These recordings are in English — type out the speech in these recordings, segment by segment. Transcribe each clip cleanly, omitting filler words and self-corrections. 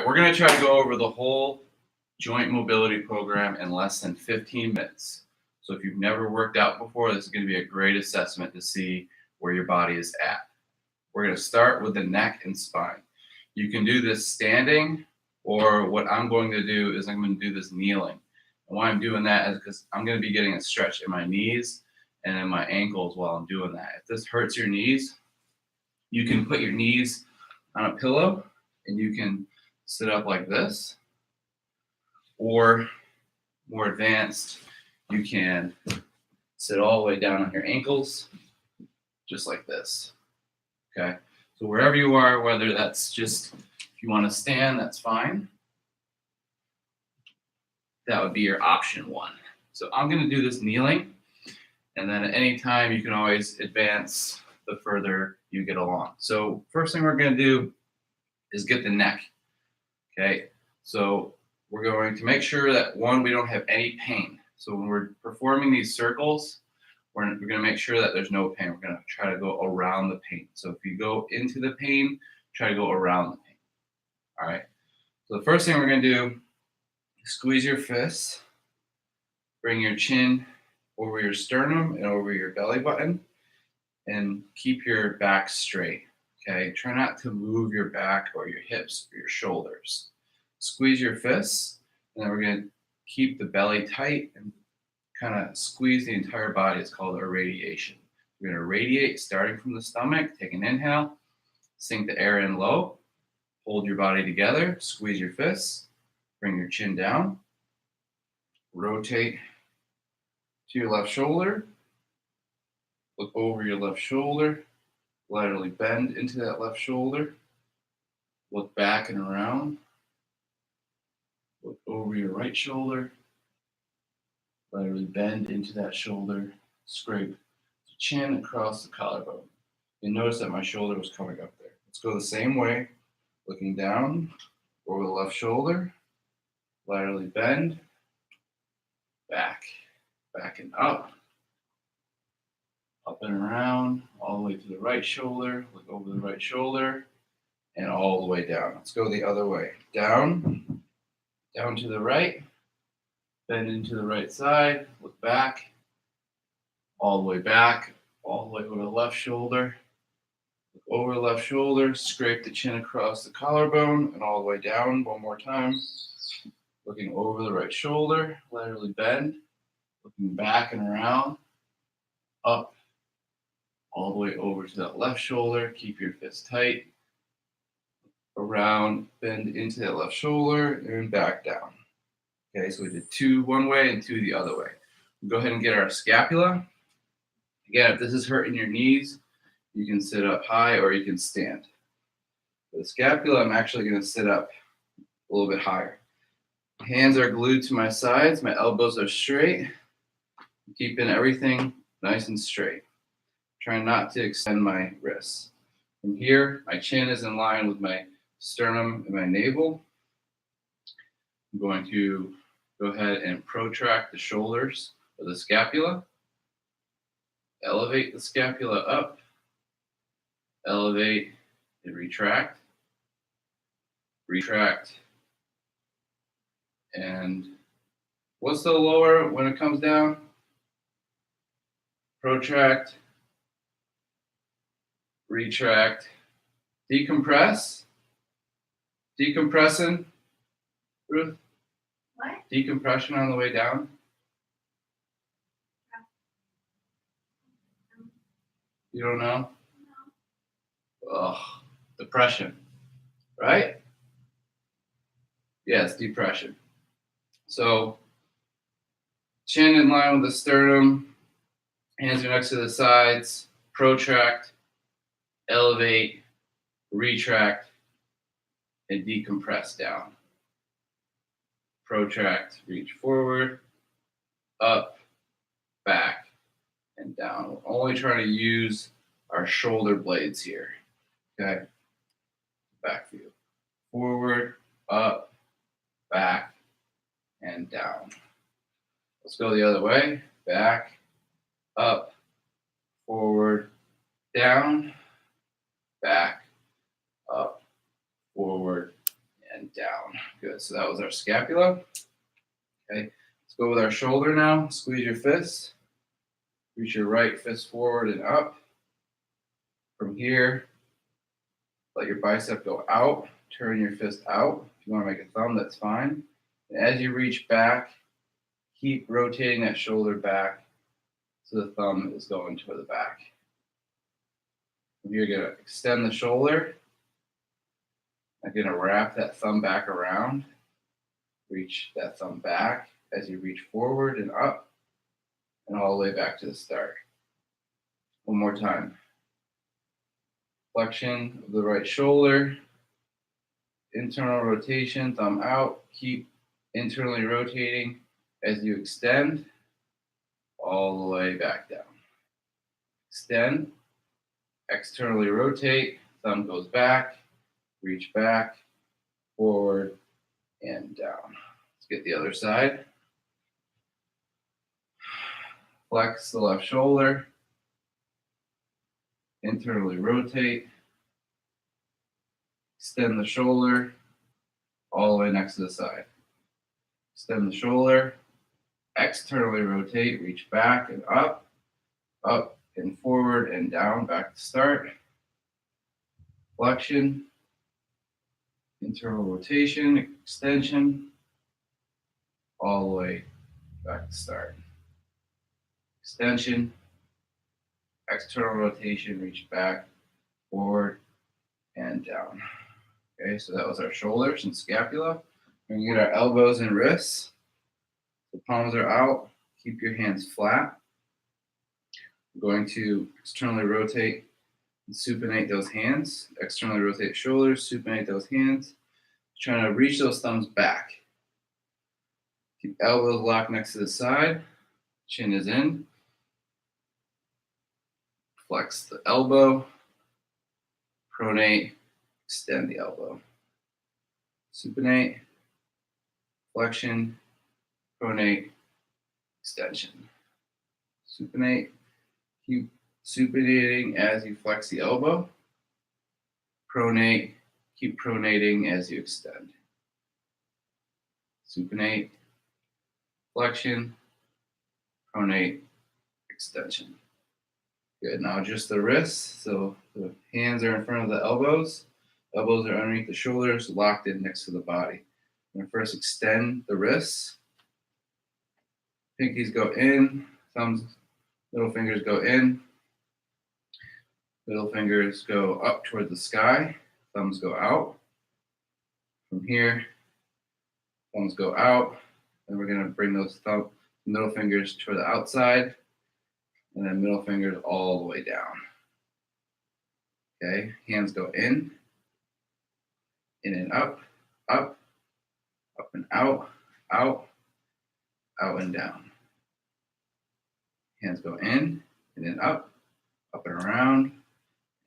right, we're going to try to go over the whole joint mobility program in less than 15 minutes. So if you've never worked out before, this is going to be a great assessment to see where your body is at. We're going to start with the neck and spine. You can do this standing, or what I'm going to do is I'm going to do this kneeling. And why I'm doing that is because I'm going to be getting a stretch in my knees and in my ankles while I'm doing that. If this hurts your knees, you can put your knees on a pillow and you can sit up like this, or more advanced, you can sit all the way down on your ankles, just like this. Okay, so wherever you are, whether that's just, if you want to stand, that's fine. That would be your option one. So I'm going to do this kneeling, and then at any time you can always advance the further you get along. So first thing we're going to do is get the neck. Okay, so we're going to make sure that, one, we don't have any pain. So when we're performing these circles, we're going to make sure that there's no pain. We're going to try to go around the pain. So if you go into the pain, try to go around the pain. All right, so the first thing we're going to do, squeeze your fists, bring your chin over your sternum and over your belly button, and keep your back straight. Okay, try not to move your back or your hips or your shoulders. Squeeze your fists, and then we're going to keep the belly tight and kind of squeeze the entire body. It's called irradiation. We're going to radiate starting from the stomach. Take an inhale, sink the air in low, hold your body together, squeeze your fists, bring your chin down, rotate to your left shoulder, look over your left shoulder, laterally bend into that left shoulder, look back and around, look over your right shoulder, laterally bend into that shoulder, scrape the chin across the collarbone. You'll notice that my shoulder was coming up there. Let's go the same way, looking down over the left shoulder, laterally bend, back and up and around, all the way to the right shoulder, look over the right shoulder, and all the way down. Let's go the other way. Down to the right, bend into the right side, look back, all the way back, all the way over the left shoulder, look over the left shoulder, scrape the chin across the collarbone, and all the way down one more time. Looking over the right shoulder, laterally bend, looking back and around, up, all the way over to that left shoulder. Keep your fist tight. Around, bend into that left shoulder, and back down. Okay, so we did two one way and two the other way. We'll go ahead and get our scapula. Again, if this is hurting your knees, you can sit up high or you can stand. For the scapula, I'm actually going to sit up a little bit higher. Hands are glued to my sides. My elbows are straight. Keeping everything nice and straight. Trying not to extend my wrists. From here, my chin is in line with my sternum and my navel. I'm going to go ahead and protract the shoulders of the scapula. Elevate the scapula up. Elevate and retract. Retract. And what's the lower when it comes down? Protract. Retract. Decompress. Decompressing. Ruth? What? Decompression on the way down. You don't know? No. Ugh. Depression. Right? Yes, depression. So, chin in line with the sternum, hands are next to the sides, protract, elevate, retract, and decompress down. Protract, reach forward, up, back, and down. We're only trying to use our shoulder blades here. Okay? Back view. Forward, up, back, and down. Let's go the other way. Back, up, forward, down, back, up, forward, and and down. Good. So that was our scapula. Okay. Let's go with our shoulder now. Squeeze your fist. Reach your right fist forward and up. From here, let your bicep go out. Turn your fist out. If you want to make a thumb, that's fine. And as you reach back, keep rotating that shoulder back so the thumb is going toward the back. You're going to extend the shoulder. I'm going to wrap that thumb back around. Reach that thumb back as you reach forward and up and all the way back to the start. One more time. Flexion of the right shoulder. Internal rotation, thumb out. Keep internally rotating as you extend all the way back down. Extend, externally rotate, thumb goes back, reach back, forward, and down. Let's get the other side. Flex the left shoulder, internally rotate, extend the shoulder all the way next to the side. Extend the shoulder, externally rotate, reach back and up and forward and down, back to start. Flexion, internal rotation, extension, all the way back to start. Extension, external rotation, reach back, forward, and down. Okay, so that was our shoulders and scapula. We're gonna get our elbows and wrists. The palms are out. Keep your hands flat. We're going to externally rotate and supinate those hands. Externally rotate shoulders, supinate those hands. Trying to reach those thumbs back. Keep elbows locked next to the side. Chin is in. Flex the elbow. Pronate. Extend the elbow. Supinate. Flexion. Pronate. Extension. Supinate. Keep supinating as you flex the elbow. Pronate. Keep pronating as you extend. Supinate. Flexion. Pronate. Extension. Good. Now just the wrists. So the hands are in front of the elbows. Elbows are underneath the shoulders, locked in next to the body. I'm going to first extend the wrists. Pinkies go in. Thumbs, middle fingers go in. Middle fingers go up toward the sky. Thumbs go out. From here, thumbs go out. And we're going to bring those middle fingers toward the outside. And then middle fingers all the way down. Okay, hands go in and up, up and out, out and down. Hands go in and then up and around,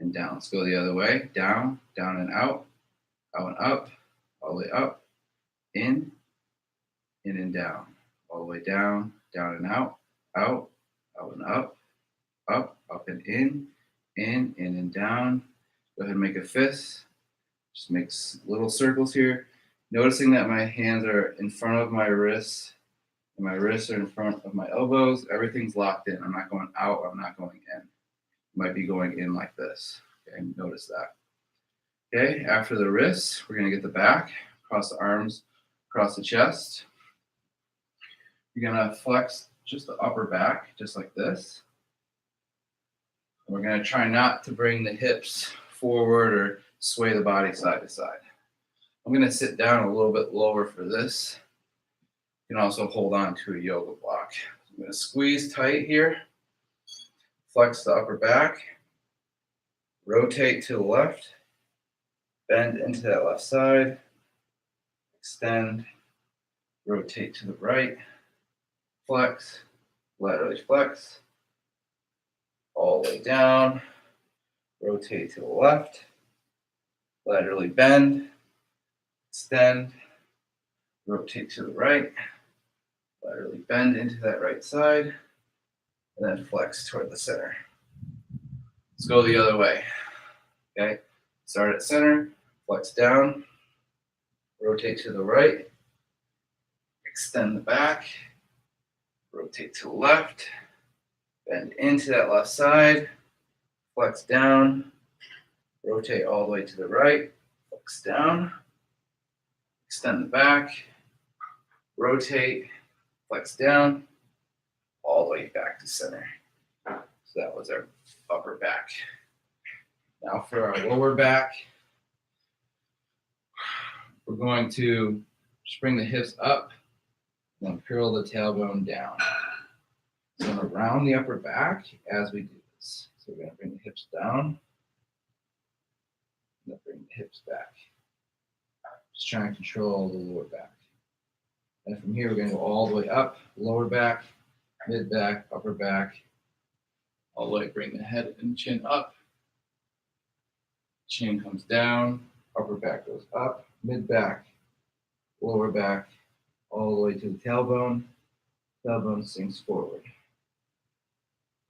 and down. Let's go the other way. Down, down and out and up, all the way up, in and down. All the way down, down and out and up and in and down. Go ahead and make a fist. Just make little circles here. Noticing that my hands are in front of my wrists, and my wrists are in front of my elbows. Everything's locked in. I'm not going out, I'm not going in. Might be going in like this. Okay, notice that. Okay, after the wrists, we're gonna get the back, across the arms, across the chest. You're gonna flex just the upper back, just like this. We're gonna try not to bring the hips forward or sway the body side to side. I'm gonna sit down a little bit lower for this. You can also hold on to a yoga block. I'm gonna squeeze tight here. Flex the upper back. Rotate to the left. Bend into that left side. Extend. Rotate to the right. Flex. Laterally flex. All the way down. Rotate to the left. Laterally bend. Extend. Rotate to the right. Laterally bend into that right side. And then flex toward the center. Let's go the other way. Okay. Start at center. Flex down. rotate to the right, extend the back, rotate to the left, bend into that left side, flex down, rotate all the way to the right, flex down, extend the back, rotate, flex down, all the way back to center. So that was our upper back. Now for our lower back, we're going to just bring the hips up and then curl the tailbone down. So we're going to round the upper back as we do this. So we're going to bring the hips down and then bring the hips back. Just trying to control the lower back. And from here, we're going to go all the way up, lower back, mid back, upper back, all the way, bring the head and chin up. Chin comes down, upper back goes up, mid back, lower back, all the way to the tailbone. Tailbone sinks forward.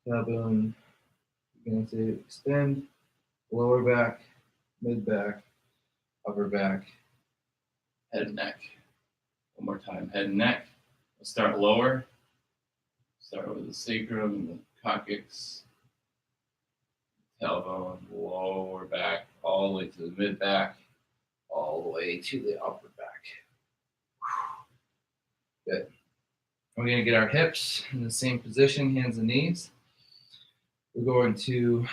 Tailbone begins to extend, lower back, mid back, upper back, head and neck. One more time, head and neck. We'll start lower. Start with the sacrum, the coccyx, tailbone, lower back, all the way to the mid back, all the way to the upper back. Good. We're going to get our hips in the same position, hands and knees. We're going to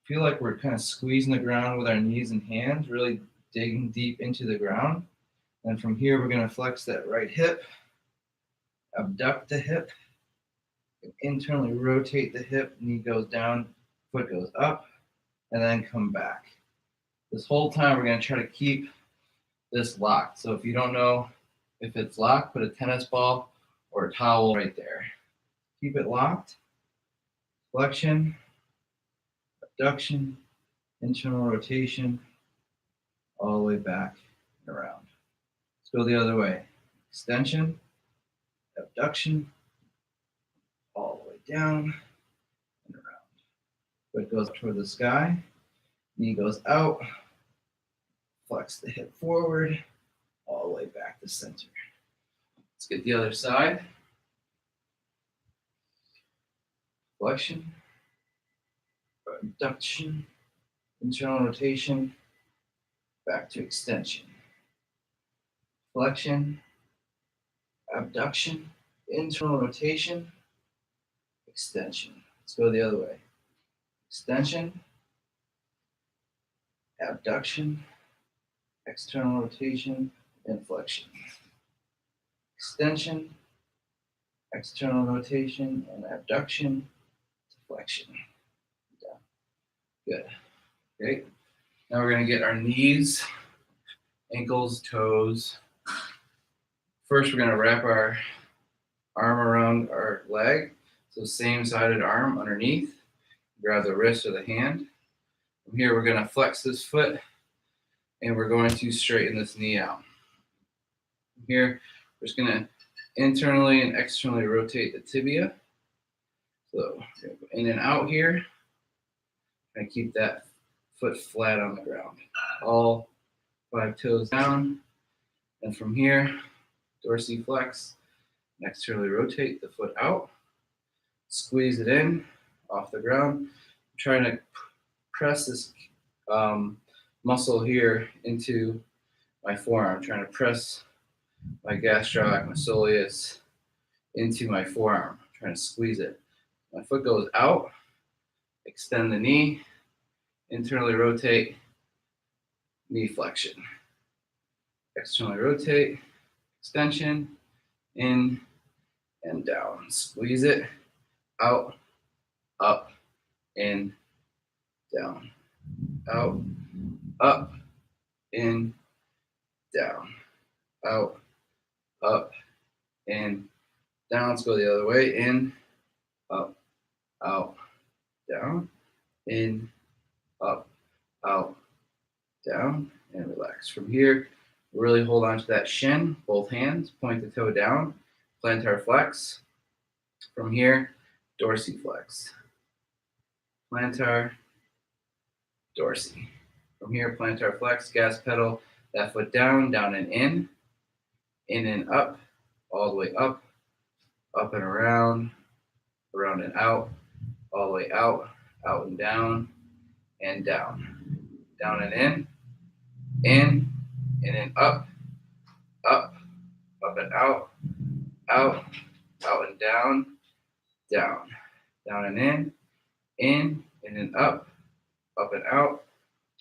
feel like we're kind of squeezing the ground with our knees and hands, really digging deep into the ground. And from here, we're going to flex that right hip, abduct the hip, internally rotate the hip, knee goes down, foot goes up, and then come back. This whole time, we're going to try to keep this locked. So if you don't know if it's locked, put a tennis ball or a towel right there. Keep it locked. Flexion, abduction, internal rotation, all the way back and around. Let's go the other way. Extension, abduction, all the way down and around. Foot goes toward the sky, knee goes out, flex the hip forward, all the way back to center. Let's get the other side. Flexion, abduction, internal rotation, back to extension. Flexion, abduction, internal rotation, extension. Let's go the other way. Extension, abduction, external rotation, and flexion. Extension, external rotation, and abduction to flexion. Down. Good. Okay. Now we're going to get our knees, ankles, toes. First, we're going to wrap our arm around our leg. So same-sided arm underneath. Grab the wrist or the hand. From here, we're going to flex this foot, and we're going to straighten this knee out. From here, we're just going to internally and externally rotate the tibia. So in and out here, and keep that foot flat on the ground. All 5 toes down. And from here, dorsiflex, and externally rotate the foot out. Squeeze it in off the ground. I'm trying to press this muscle here into my forearm. I'm trying to press my gastrocnemius soleus into my forearm. I'm trying to squeeze it. My foot goes out, extend the knee, internally rotate, knee flexion. Externally rotate, extension, in and down. Squeeze it, out, up, in, down. Out, up, in, down. Out, up, in, down. Let's go the other way. In, up, out, down, in, up, out, down, and relax. From here, really hold on to that shin, both hands, point the toe down, plantar flex. From here, dorsiflex. Plantar, dorsi. From here, plantar flex, gas pedal, that foot down, down and in and up, all the way up and around and out, all the way out and down and down and in and then up and out and down and in and then up and out,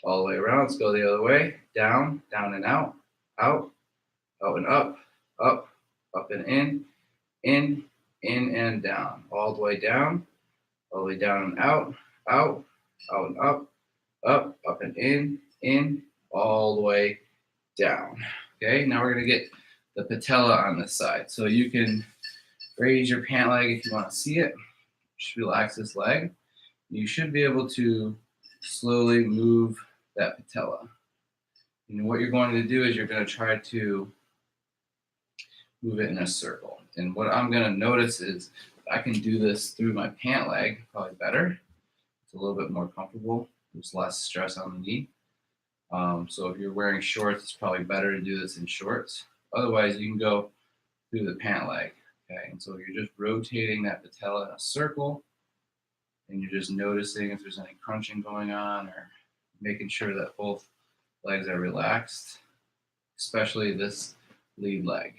all the way around. Let's go the other way, down and out and up and in and down, all the way down and out and up and in, all the way down. Okay, now we're gonna get the patella on this side. So you can raise your pant leg if you want to see it. Just relax this leg. You should be able to slowly move that patella. And what you're going to do is you're going to try to move it in a circle. And what I'm going to notice is I can do this through my pant leg, probably better. It's a little bit more comfortable. There's less stress on the knee. So if you're wearing shorts, it's probably better to do this in shorts. Otherwise, you can go through the pant leg. Okay, and so you're just rotating that patella in a circle, and you're just noticing if there's any crunching going on, or making sure that both legs are relaxed, especially this lead leg.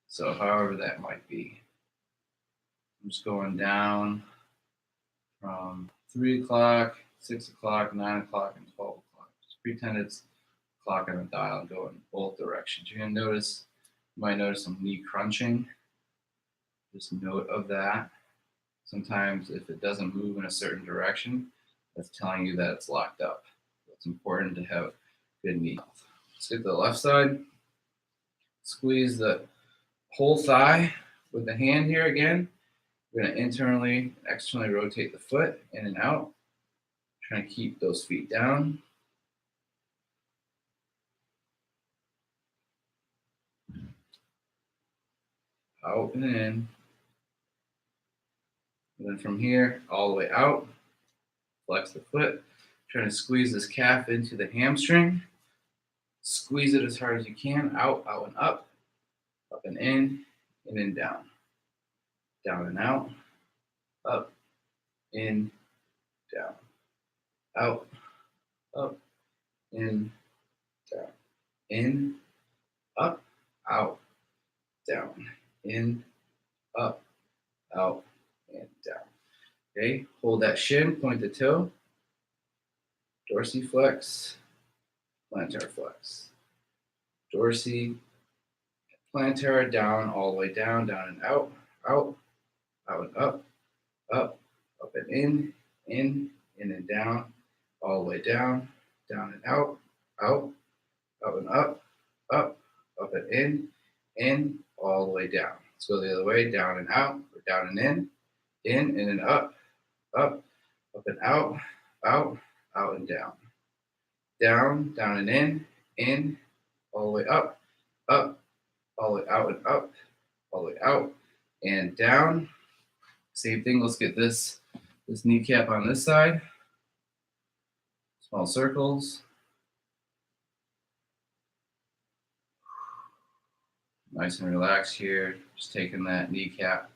So however that might be. I'm just going down from 3 o'clock, 6 o'clock, 9 o'clock, and 12 o'clock. Just pretend it's clock on a dial and go in both directions. You're going to notice, you might notice some knee crunching. Just note of that. Sometimes if it doesn't move in a certain direction, that's telling you that it's locked up. It's important to have good knee health. Let's get the left side. Squeeze the whole thigh with the hand here again. We're going to internally, externally rotate the foot in and out. Trying to keep those feet down. Out and in. And then from here, all the way out. Flex the foot. Trying to squeeze this calf into the hamstring. Squeeze it as hard as you can. Out and up and in, and then down. Down and out. Up, in, down. Out, up, in, down. In, up, out, down. In, up, out, and down. Okay, hold that shin, point the toe. Dorsiflex, plantar flex. Dorsi, plantar down, all the way down and out and up and in and down, all the way down and out and up and in, all the way down. Let's go the other way, down and out, or down and in and then up and out and down. Down and in, all the way up, all the way out and up, all the way out and down. Same thing, let's get this kneecap on this side. Small circles. Nice and relaxed here. Just taking that kneecap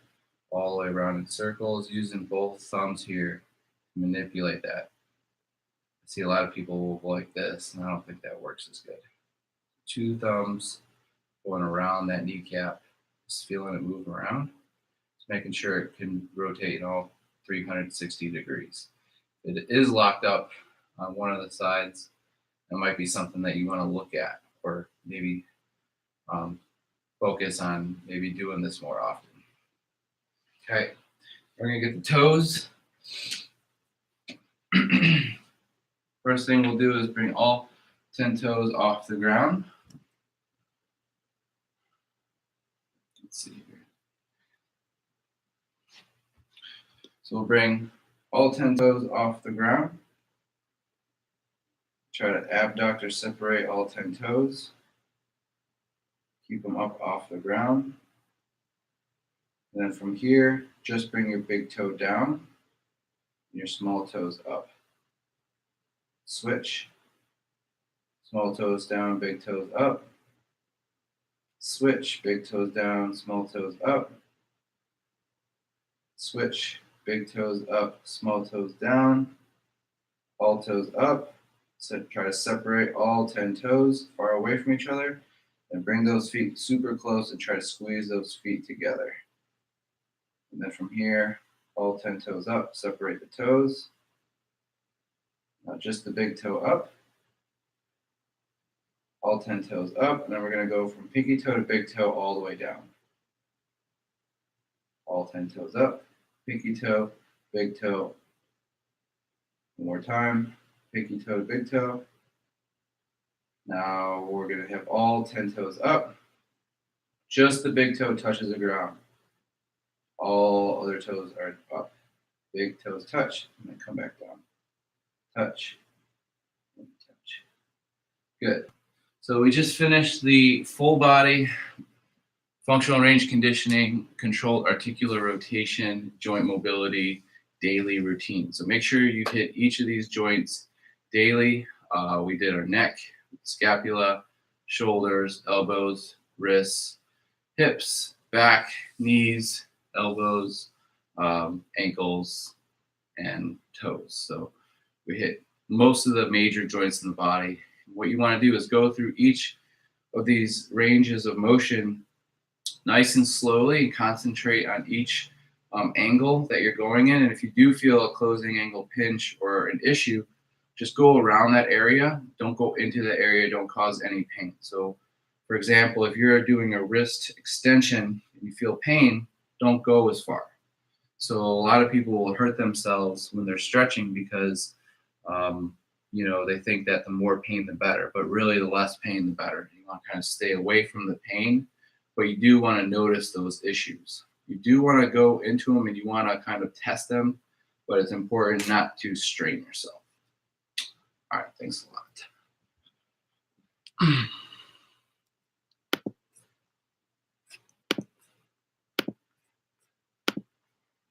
all the way around in circles, using both thumbs here to manipulate that. I see a lot of people will go like this, and I don't think that works as good. 2 thumbs going around that kneecap, just feeling it move around. Just making sure it can rotate in all 360 degrees. If it is locked up on one of the sides, that might be something that you want to look at, or maybe focus on maybe doing this more often. Okay, we're gonna get the toes. First thing we'll do is bring all 10 toes off the ground. Let's see here. So we'll bring all 10 toes off the ground. Try to abduct or separate all 10 toes. Keep them up off the ground. And then from here, just bring your big toe down and your small toes up. Switch. small toes down, big toes up. Switch, big toes down, small toes up. Switch, big toes up, small toes down. All toes up. So try to separate all 10 toes far away from each other and bring those feet super close and try to squeeze those feet together. And then from here, all 10 toes up, separate the toes. Now just the big toe up. All 10 toes up, and then we're going to go from pinky toe to big toe all the way down. All 10 toes up, pinky toe, big toe. One more time, pinky toe to big toe. Now we're going to have all 10 toes up. Just the big toe touches the ground. All other toes are up. Big toes touch, and then come back down. Touch, and touch. Good. So we just finished the full body functional range conditioning, controlled articular rotation, joint mobility, daily routine. So make sure you hit each of these joints daily. We did our neck, scapula, shoulders, elbows, wrists, hips, back, knees, elbows, ankles, and toes. So we hit most of the major joints in the body. What you want to do is go through each of these ranges of motion nice and slowly and concentrate on each angle that you're going in. And if you do feel a closing angle pinch or an issue, just go around that area. Don't go into the area. Don't cause any pain. So, for example, if you're doing a wrist extension and you feel pain, don't go as far. So a lot of people will hurt themselves when they're stretching because they think that the more pain, the better, but really the less pain, the better. You want to kind of stay away from the pain, but you do want to notice those issues. You do want to go into them and you want to kind of test them, but it's important not to strain yourself. All right, thanks a lot.